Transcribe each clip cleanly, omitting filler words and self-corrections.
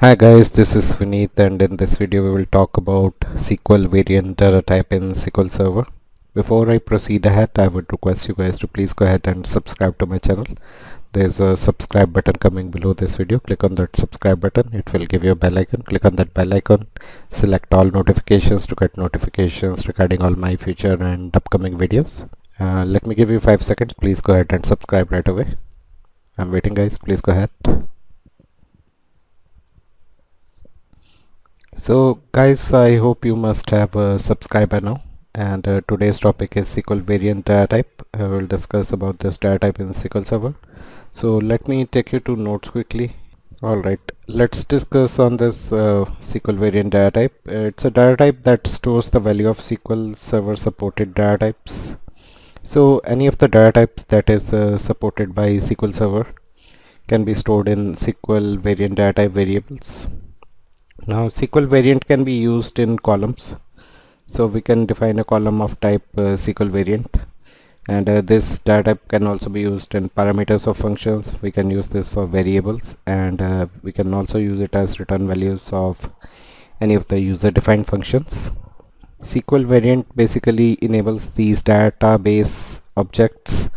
Hi guys, this is Vineet, and in this video we will talk about SQL variant data type in SQL Server. Before I proceed ahead, I would request you guys to please go ahead and subscribe to my channel. There's a subscribe button coming below this video. Click on that subscribe button. It will give you a bell icon. Click on that bell icon. Select all notifications to get notifications regarding all my future and upcoming videos. Let me give you 5 seconds. Please go ahead and subscribe right away. I'm waiting guys. Please go ahead. So guys, I hope you must have a subscriber now, and today's topic is SQL variant data type. I will discuss about this data type in SQL Server. So let me take you to notes quickly. Alright, let's discuss on this SQL variant data type. It's a data type that stores the value of SQL Server supported data types. So any of the data types that is supported by SQL Server can be stored in SQL variant data type variables. Now SQL variant can be used in columns, so we can define a column of type SQL variant, and this data type can also be used in parameters of functions. We can use this for variables, and we can also use it as return values of any of the user defined functions. SQL variant basically enables these database objects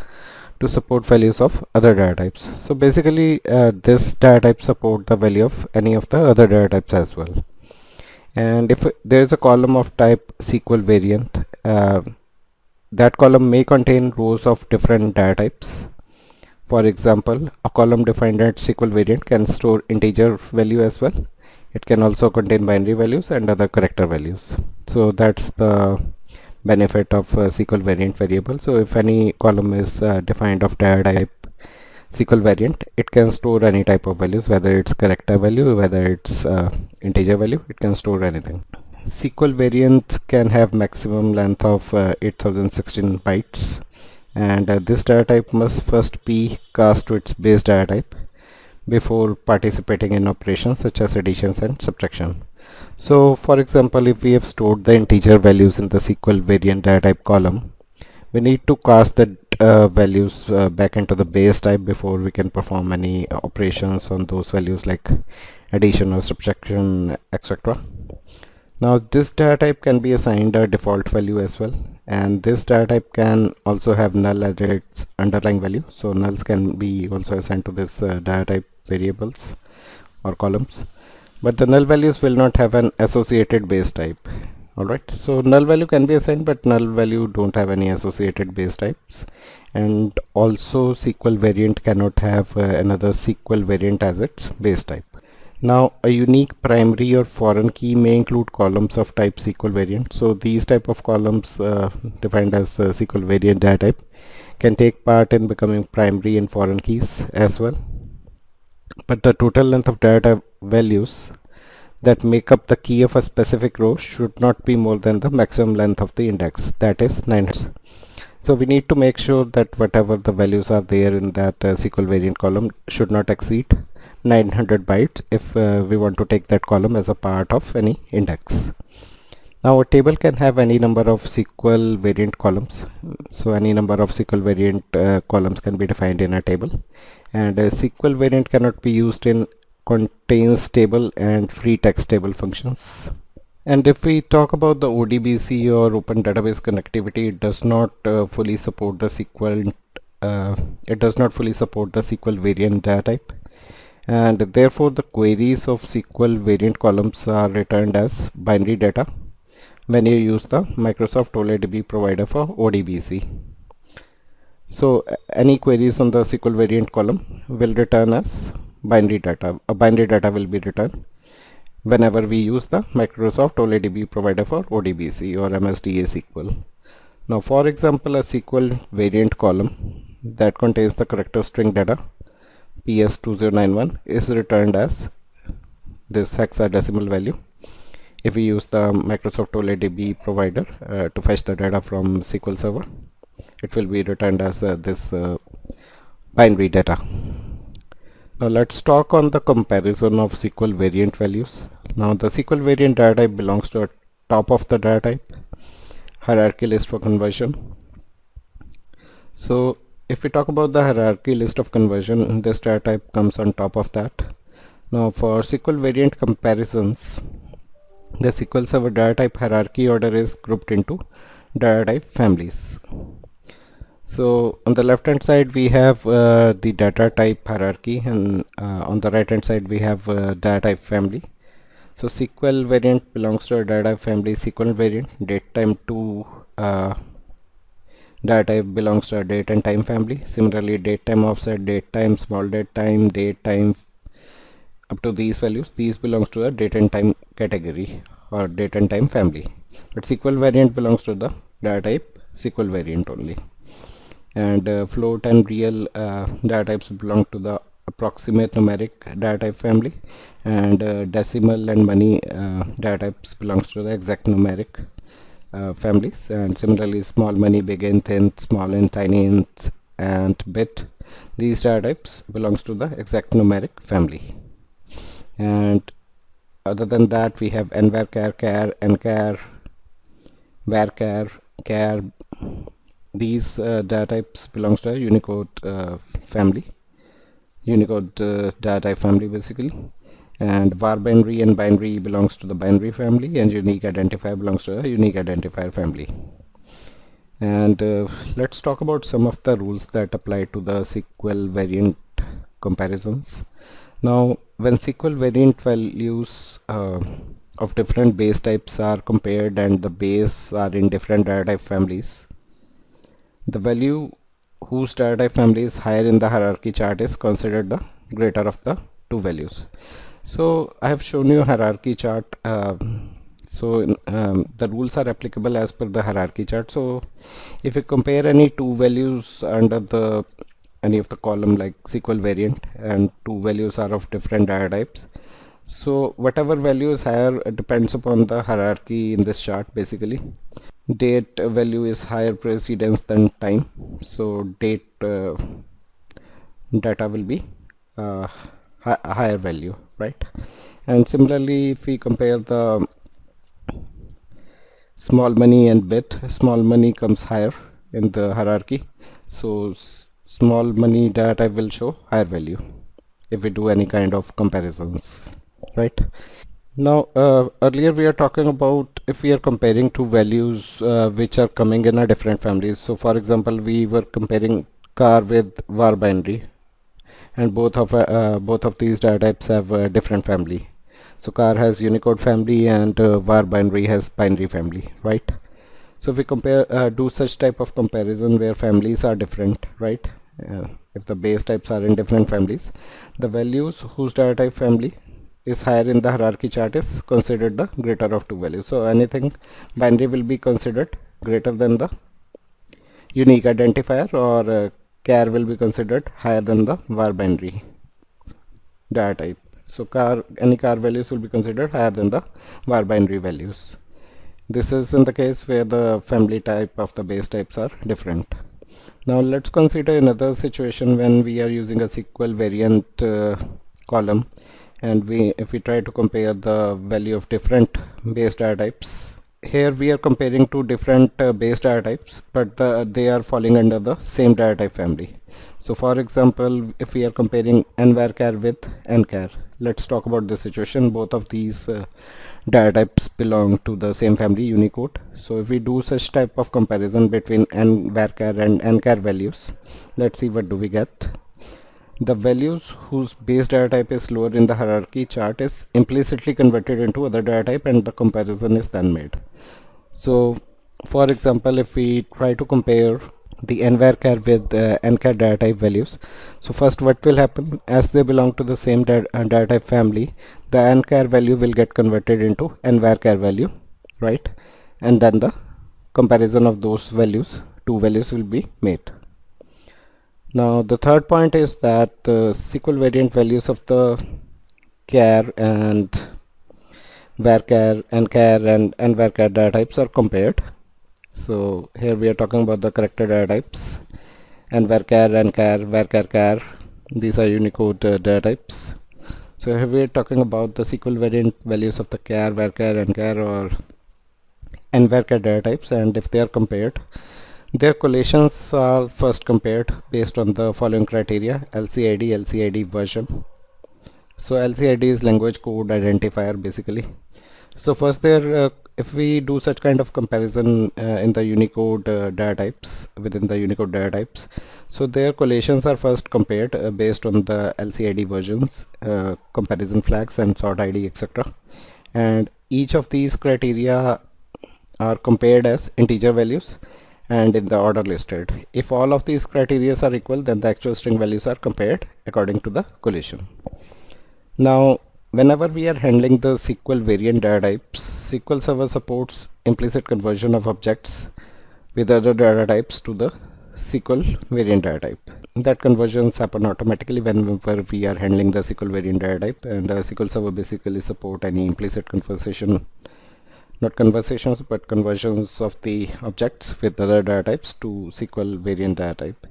to support values of other data types. So basically this data type support the value of any of the other data types as well. And if there is a column of type SQL variant, that column may contain rows of different data types. For example, a column defined as SQL variant can store integer value as well. It can also contain binary values and other character values. So that's the benefit of SQL variant variable. So if any column is defined of data type SQL variant, it can store any type of values, whether it's character value, whether it's integer value, it can store anything. SQL variant can have maximum length of 8016 bytes, and this data type must first be cast to its base data type before participating in operations such as additions and subtraction. So for example, if we have stored the integer values in the SQL variant data type column, we need to cast the values back into the base type before we can perform any operations on those values like addition or subtraction, etc. Now this data type can be assigned a default value as well, and this data type can also have null as its underlying value. So nulls can be also assigned to this data type variables or columns, but the null values will not have an associated base type. Alright, so null value can be assigned, but null value don't have any associated base types, and also SQL variant cannot have another SQL variant as its base type. Now a unique primary or foreign key may include columns of type SQL variant. So these type of columns defined as SQL variant data type can take part in becoming primary and foreign keys as well. But the total length of data values that make up the key of a specific row should not be more than the maximum length of the index, that is 900. So we need to make sure that whatever the values are there in that SQL variant column should not exceed 900 bytes if we want to take that column as a part of any index. Now a table can have any number of SQL variant columns. So any number of SQL variant columns can be defined in a table, and a SQL variant cannot be used in contains table and free text table functions. And if we talk about the ODBC or Open Database Connectivity, it does not fully support the SQL. It does not fully support the SQL variant data type, and therefore the queries of SQL variant columns are returned as binary data when you use the Microsoft OLEDB provider for ODBC. So any queries on the SQL variant column will return as binary data. A binary data will be returned whenever we use the Microsoft OLEDB provider for ODBC or MSDA SQL. Now for example, a SQL variant column that contains the character string data PS2091 is returned as this hexadecimal value. If we use the Microsoft OLEDB provider to fetch the data from SQL Server, it will be returned as this binary data. Now let's talk on the comparison of SQL variant values. Now the SQL variant data type belongs to a top of the data type hierarchy list for conversion. So if we talk about the hierarchy list of conversion, this data type comes on top of that. Now for SQL variant comparisons, the SQL Server data type hierarchy order is grouped into data type families. So on the left hand side we have the data type hierarchy, and on the right hand side we have data type family. So SQL variant belongs to a data type family SQL variant. Date time 2 data type belongs to a date and time family. Similarly, date time offset, date time, small date time up to these values, these belongs to the date and time category or date and time family. But SQL variant belongs to the data type SQL variant only. And float and real data types belong to the approximate numeric data type family, and decimal and money data types belongs to the exact numeric families. And similarly, small money, big int, small int, tiny int, and bit, these data types belongs to the exact numeric family. And other than that, we have nvarchar, char, nchar, varchar, char. These data types belongs to a Unicode family, Unicode data type family basically. And var binary and binary belongs to the binary family, and unique identifier belongs to a unique identifier family. And let's talk about some of the rules that apply to the SQL variant comparisons. Now when SQL variant values of different base types are compared and the base are in different data type families, the value whose data type family is higher in the hierarchy chart is considered the greater of the two values. So I have shown you a hierarchy chart. The rules are applicable as per the hierarchy chart. So if you compare any two values under the any of the column like SQL variant, and two values are of different data types, so whatever value is higher depends upon the hierarchy in this chart basically. Date value is higher precedence than time, so date data will be higher value, right? And similarly, if we compare the small money and bit, small money comes higher in the hierarchy, so small money data will show higher value if we do any kind of comparisons, right? Now earlier we are talking about if we are comparing two values which are coming in a different families. So for example, we were comparing car with var binary, and both of these data types have a different family. So car has Unicode family, and var binary has binary family, right? So if we compare do such type of comparison where families are different, right? If the base types are in different families, the values whose data type family is higher in the hierarchy chart is considered the greater of two values. So anything binary will be considered greater than the unique identifier, or char will be considered higher than the var binary data type. So any car values will be considered higher than the var binary values. This is in the case where the family type of the base types are different. Now let's consider another situation when we are using a SQL variant column, and if we try to compare the value of different base data types. Here we are comparing two different base data types, but they are falling under the same data type family. So for example, if we are comparing nvarchar with nchar, let's talk about this situation. Both of these data types belong to the same family, Unicode. So if we do such type of comparison between nvarchar and nchar values, let's see what do we get. The values whose base data type is lower in the hierarchy chart is implicitly converted into other data type, and the comparison is then made. So for example, if we try to compare the nvarchar with nchar data type values, so first what will happen, as they belong to the same data type family, the nchar value will get converted into nvarchar value, right? And then the comparison of those values, two values, will be made. Now the third point is that the SQL variant values of the char and varchar, nchar and nvarchar data types are compared. So here we are talking about the character data types, nvarchar, nchar, varchar, char. These are Unicode data types. So here we are talking about the SQL variant values of the char, varchar, nchar or nvarchar data types, and if they are compared, their collations are first compared based on the following criteria: LCID, LCID version, So LCID is language code identifier basically. So first there, if we do such kind of comparison in the Unicode data types, within the Unicode data types, so their collations are first compared based on the LCID versions, comparison flags and sort ID, etc. And each of these criteria are compared as integer values and in the order listed. If all of these criteria are equal, then the actual string values are compared according to the collation. Now, whenever we are handling the SQL variant data types, SQL Server supports implicit conversion of objects with other data types to the SQL variant data type. That conversions happen automatically whenever we are handling the SQL variant data type, and SQL Server basically support any implicit conversation, not conversations but conversions of the objects with other data types to SQL variant data type.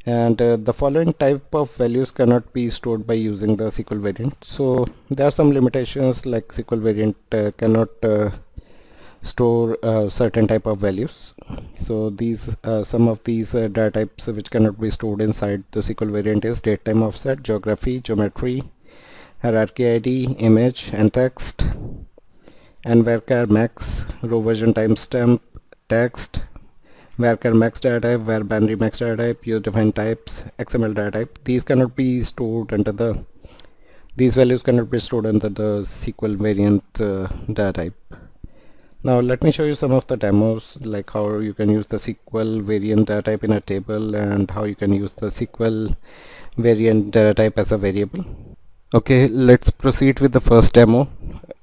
And the following type of values cannot be stored by using the SQL variant. So there are some limitations, like SQL variant cannot store certain type of values. So these some of these data types which cannot be stored inside the SQL variant is date, time, offset, geography, geometry, hierarchy ID, image and text, and varchar max, row version, timestamp, text, varchar max data type, var binary max data type, use defined types, XML data type. These cannot be stored under the, these values cannot be stored under the SQL variant data type. Now let me show you some of the demos, like how you can use the SQL variant data type in a table and how you can use the SQL variant data type as a variable. Okay, let's proceed with the first demo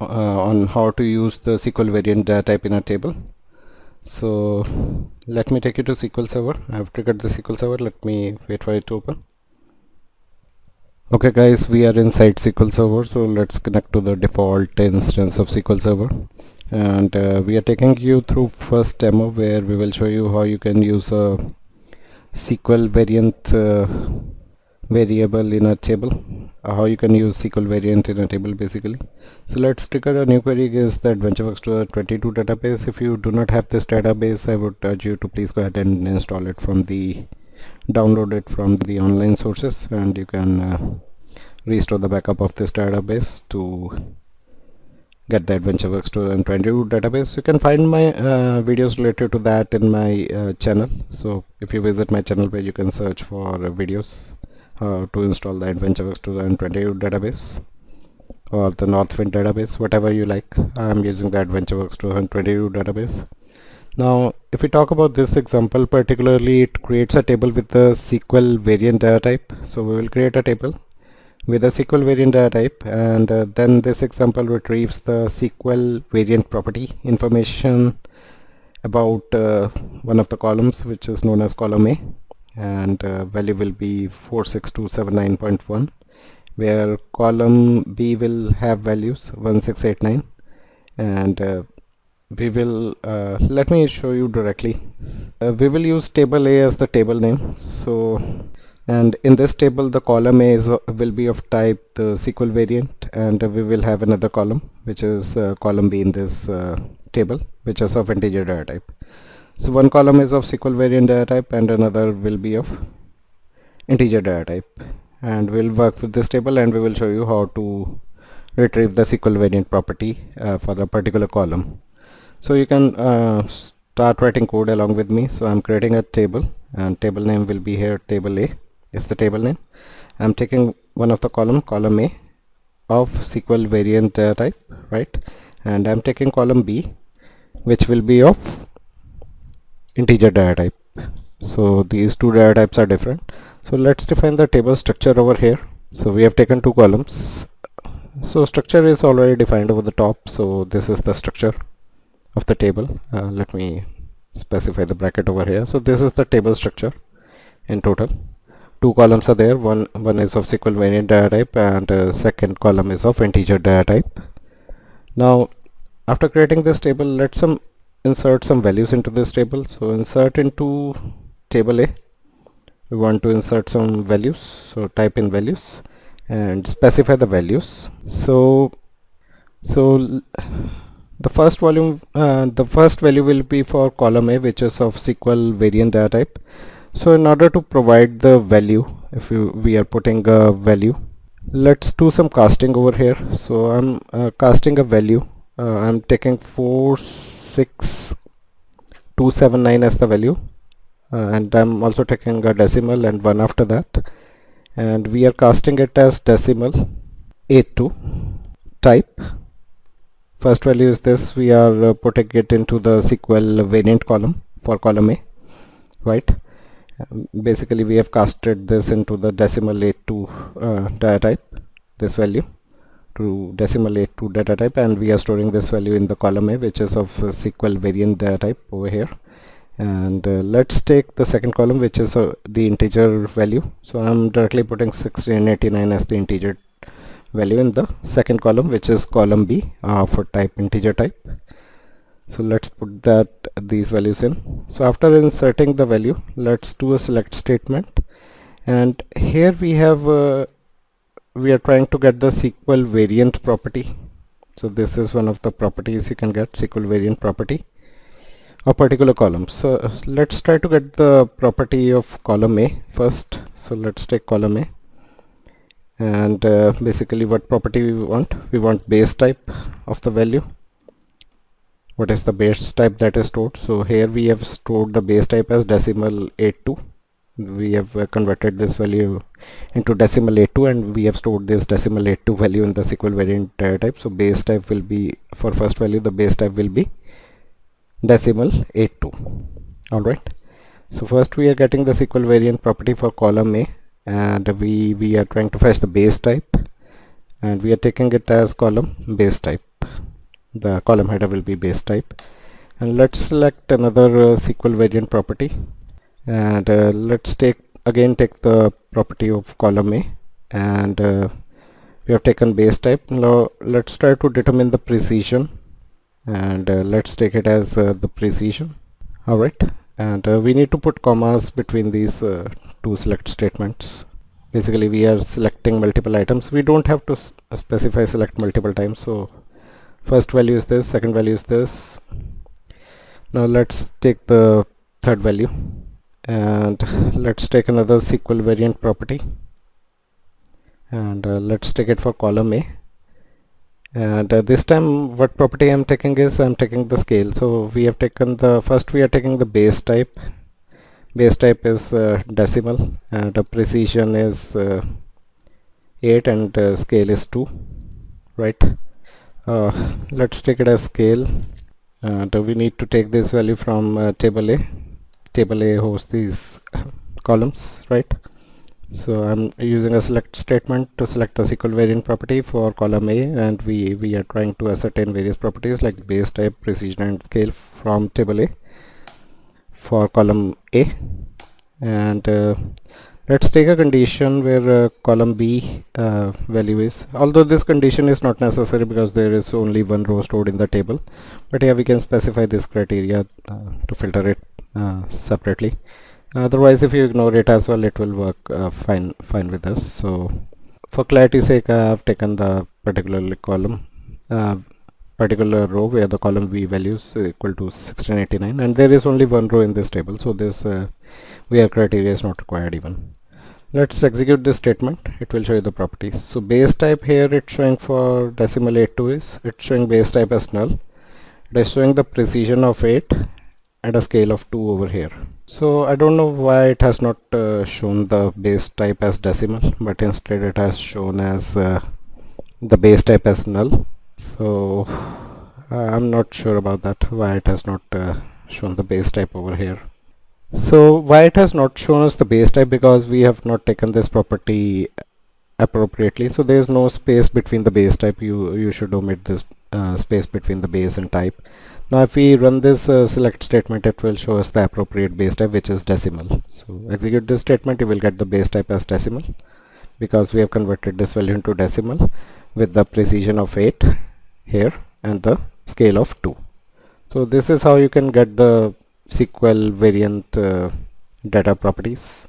on how to use the SQL variant data type in a table. So let me take you to SQL Server. I have triggered the SQL Server. Let me wait for it to open. Okay guys, we are inside SQL Server, so let's connect to the default instance of SQL Server, and we are taking you through first demo where we will show you how you can use a SQL variant variable in a table, how you can use SQL variant in a table basically. So let's trigger a new query against the AdventureWorks 2022 database. If you do not have this database, I would urge you to please go ahead and install it from the, download it from the online sources, and you can restore the backup of this database to get the AdventureWorks 2022 database. You can find my videos related to that in my channel. So if you visit my channel page, you can search for videos to install the AdventureWorks 2022 database or the Northwind database, whatever you like. I am using the AdventureWorks 2022 database. Now if we talk about this example particularly, it creates a table with the SQL variant data type. So we will create a table with a SQL variant data type, and then this example retrieves the SQL variant property information about one of the columns, which is known as column A, and value will be 46279.1, where column B will have values 1689, and we will let me show you directly. We will use table A as the table name. So, and in this table the column A will be of type the SQL variant, and we will have another column which is column B in this table, which is of integer data type. So one column is of SQL variant data type and another will be of integer data type, and we'll work with this table and we will show you how to retrieve the SQL variant property for a particular column. So you can start writing code along with me. So I'm creating a table, and table name will be here table A is the table name. I'm taking one of the column A of SQL variant type, right, and I'm taking column B which will be of integer data type. So these two data types are different. So let's define the table structure over here. So we have taken two columns, so structure is already defined over the top. So this is the structure of the table. Let me specify the bracket over here. So this is the table structure. In total two columns are there, one is of SQL variant data type and second column is of integer data type. Now after creating this table, let's insert some values into this table. So insert into table A, we want to insert some values, so type in values and specify the values. So the first value will be for column A, which is of SQL variant data type. So in order to provide the value, if we are putting a value, Let's do some casting over here. So I'm casting a value. I'm taking 46279 as the value, and I'm also taking a decimal and 1 after that, and we are casting it as decimal A2. Type, first value is this. We are putting it into the SQL variant column for column A, right? Basically we have casted this into the decimal A2 data type, this value to decimal A2 data type, and we are storing this value in the column A, which is of SQL variant data type over here. And let's take the second column, which is the integer value. So I'm directly putting 1689 as the integer value in the second column, which is column B for type integer type. So let's put these values in. So after inserting the value, let's do a select statement, and here we have we are trying to get the SQL variant property. So this is one of the properties you can get, SQL variant property of particular column. So let's try to get the property of column A first. So let's take column A, and basically what property we want base type of the value. What is the base type that is stored? So here we have stored the base type as decimal A2. We have converted this value into decimal A2, and we have stored this decimal A2 value in the SQL variant type. So base type will be, for first value, the base type will be decimal A2. Alright, so first we are getting the SQL variant property for column A, and we are trying to fetch the base type, and we are taking it as column base type. The column header will be base type, and let's select another SQL variant property, and let's take the property of column A, and we have taken base type. Now let's try to determine the precision, and let's take it as the precision. Alright, and we need to put commas between these two select statements. Basically we are selecting multiple items. We don't have to specify select multiple times. So first value is this, second value is this. Now let's take the third value, and let's take another SQL variant property, and let's take it for column A. And this time what property I'm taking is I'm taking the scale. So we have taken the first, we are taking the base type. Base type is decimal, and precision is 8, and scale is 2, right? Let's take it as scale, and we need to take this value from table A. Table A hosts these columns, right? So I'm using a select statement to select the SQL variant property for column A, and we are trying to ascertain various properties like base type, precision, and scale from table A for column A. And let's take a condition where column B value is, although this condition is not necessary because there is only one row stored in the table, but yeah, we can specify this criteria to filter it separately. Otherwise, if you ignore it as well, it will work fine with us. So for clarity's sake, I have taken the particular column, particular row where the column B values equal to 1689, and there is only one row in this table, so this where criteria is not required even. Let's execute this statement. It will show you the properties. So base type here, it's showing for decimal A2 is, it's showing base type as null. It is showing the precision of 8 and a scale of 2 over here. So I don't know why it has not shown the base type as decimal, but instead it has shown as the base type as null. So I'm not sure about that, why it has not shown the base type over here. So why it has not shown us the base type, because we have not taken this property appropriately. So there is no space between the base type. You should omit this space between the base and type. Now if we run this select statement, it will show us the appropriate base type, which is decimal. So execute this statement, you will get the base type as decimal, because we have converted this value into decimal with the precision of 8 here and the scale of 2. So this is how you can get the SQL variant data properties.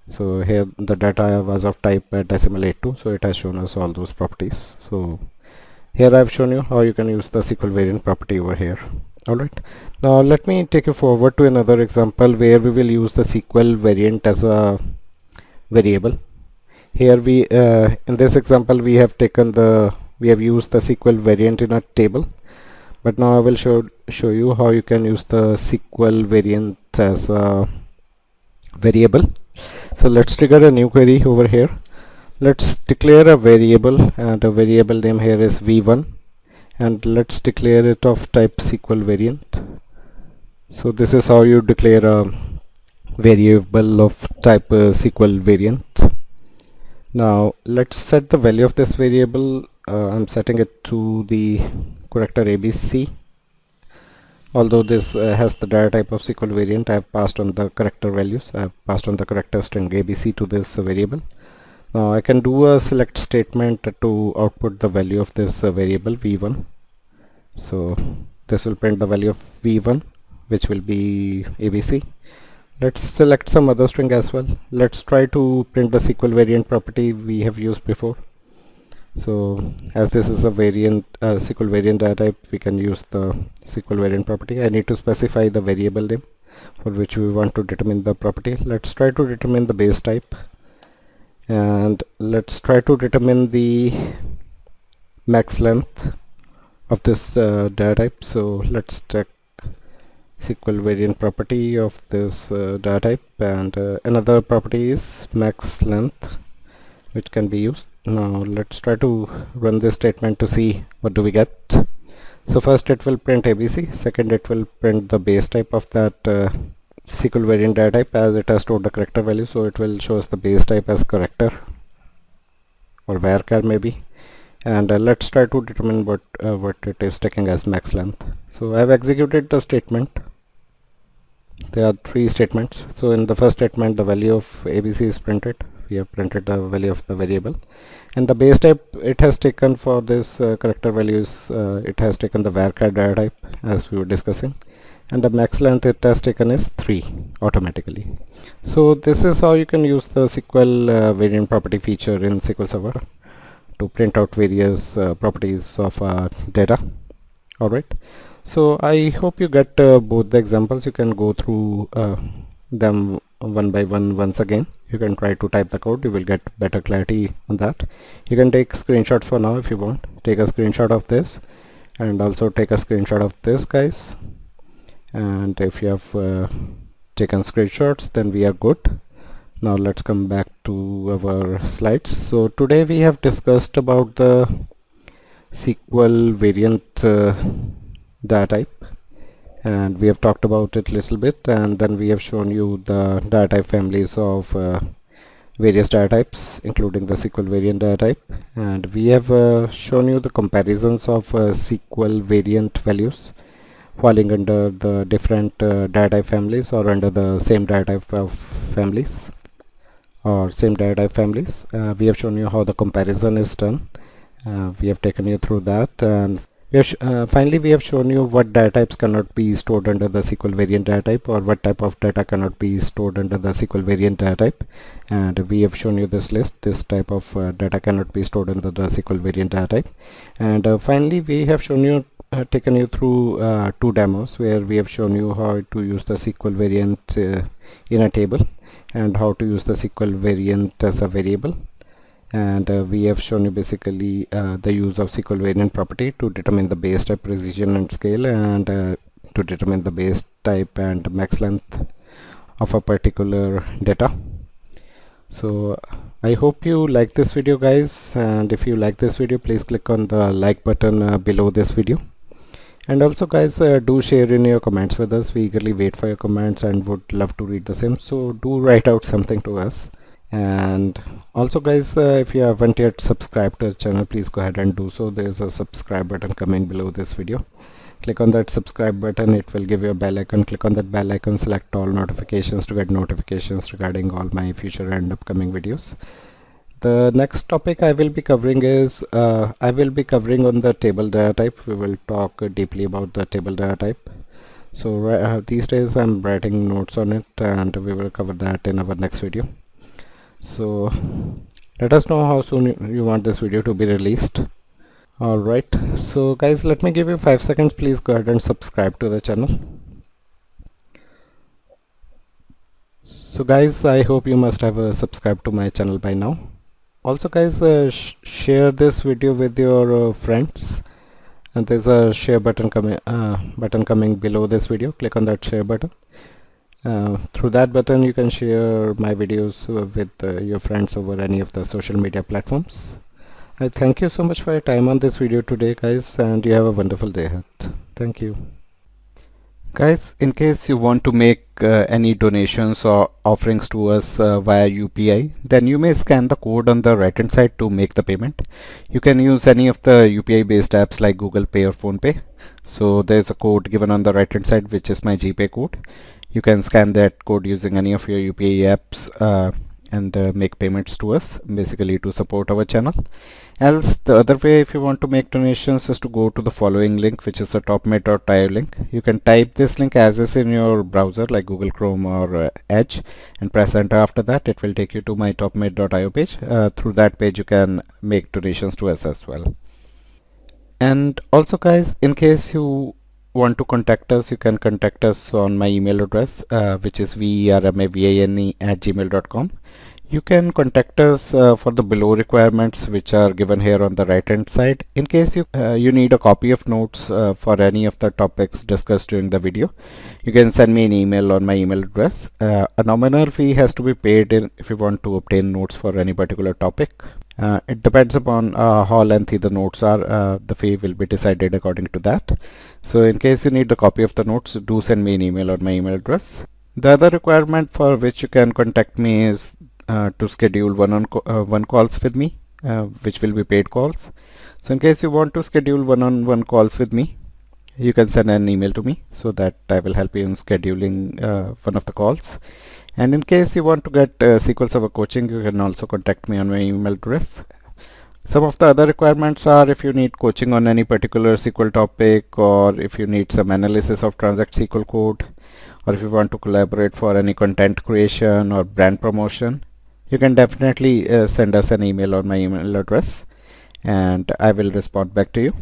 So here the data was of type decimal A2, so it has shown us all those properties. So here I have shown you how you can use the SQL variant property over here. Alright, now let me take you forward to another example where we will use the SQL variant as a variable. Here we in this example we have used the SQL variant in a table, but now I will show you how you can use the SQL variant as a variable. So let's trigger a new query over here. Let's declare a variable, and a variable name here is v1, and let's declare it of type SQL variant. So this is how you declare a variable of type SQL variant. Now let's set the value of this variable. I'm setting it to the character ABC. Although this has the data type of SQL variant, I have passed on the character values. I have passed on the character string ABC to this variable. Now I can do a select statement to output the value of this variable v1. So this will print the value of v1, which will be ABC. Let's select some other string as well. Let's try to print the SQL variant property we have used before. So as this is a SQL variant data type, we can use the SQL variant property. I need to specify the variable name for which we want to determine the property. Let's try to determine the base type, and let's try to determine the max length of this data type. So let's check SQL variant property of this data type, and another property is max length, which can be used. Now let's try to run this statement to see what do we get. So first it will print ABC, second it will print the base type of that SQL variant data type, as it has stored the character value, so it will show us the base type as character or varchar maybe. And let's try to determine what it is taking as max length. So I have executed the statement. There are three statements. So in the first statement, the value of ABC is printed. We have printed the value of the variable, and the base type it has taken for this character values, it has taken the varchar data type as we were discussing, and the max length it has taken is 3 automatically. So this is how you can use the SQL variant property feature in SQL Server to print out various properties of data. Alright, so I hope you get both the examples. You can go through them one by one once again. You can try to type the code, you will get better clarity on that. You can take screenshots for now if you want. Take a screenshot of this, and also take a screenshot of this, guys. And if you have taken screenshots, then we are good. Now let's come back to our slides. So today we have discussed about the SQL variant data type, and we have talked about it a little bit, and then we have shown you the data type families of various data types, including the SQL variant data type, and we have shown you the comparisons of SQL variant values falling under the different data type families, or under the same data type of families, or same data type families. We have shown you how the comparison is done. We have taken you through that, and finally we have shown you what data types cannot be stored under the SQL variant data type, or what type of data cannot be stored under the SQL variant data type. And we have shown you this list. This type of data cannot be stored under the SQL variant data type. And finally we have shown you taken you through two demos where we have shown you how to use the SQL variant in a table, and how to use the SQL variant as a variable. And we have shown you basically the use of SQL variant property to determine the base type, precision and scale, and to determine the base type and max length of a particular data. So I hope you like this video, guys, and if you like this video, please click on the like button below this video. And also, guys, do share in your comments with us. We eagerly wait for your comments and would love to read the same, so do write out something to us. And also, guys, if you haven't yet subscribed to the channel, please go ahead and do so. There is a subscribe button coming below this video. Click on that subscribe button, it will give you a bell icon. Click on that bell icon, select all notifications to get notifications regarding all my future and upcoming videos. The next topic I will be covering is I will be covering on the table data type. We will talk deeply about the table data type. So these days I'm writing notes on it, and we will cover that in our next video. So let us know how soon you want this video to be released. Alright, so guys, let me give you 5 seconds. Please go ahead and subscribe to the channel. So guys, I hope you must have subscribed to my channel by now. Also guys, share this video with your friends, and there's a share button coming below this video. Click on that share button. Through that button you can share my videos with your friends over any of the social media platforms. I thank you so much for your time on this video today guys, and you have a wonderful day ahead. Thank you. Guys, in case you want to make any donations or offerings to us via UPI, then you may scan the code on the right hand side to make the payment. You can use any of the UPI based apps like Google Pay or Phone Pay. So there's a code given on the right hand side which is my GPay code. You can scan that code using any of your UPI apps and make payments to us, basically to support our channel. Else the other way, if you want to make donations, is to go to the following link, which is a topmate.io link. You can type this link as is in your browser like Google Chrome or Edge and press enter. After that it will take you to my topmate.io page. Through that page you can make donations to us as well. And also guys, in case you want to contact us, you can contact us on my email address, which is vermavane@gmail.com. You can contact us for the below requirements which are given here on the right hand side. In case you need a copy of notes for any of the topics discussed during the video, you can send me an email on my email address. A nominal fee has to be paid if you want to obtain notes for any particular topic. It depends upon how lengthy the notes are. The fee will be decided according to that. So in case you need the copy of the notes, do send me an email on my email address. The other requirement for which you can contact me is to schedule one calls with me, which will be paid calls. So in case you want to schedule one-on-one calls with me, you can send an email to me so that I will help you in scheduling one of the calls. And in case you want to get SQL Server coaching, you can also contact me on my email address. Some of the other requirements are if you need coaching on any particular SQL topic, or if you need some analysis of Transact-SQL code, or if you want to collaborate for any content creation or brand promotion, you can definitely send us an email on my email address and I will respond back to you.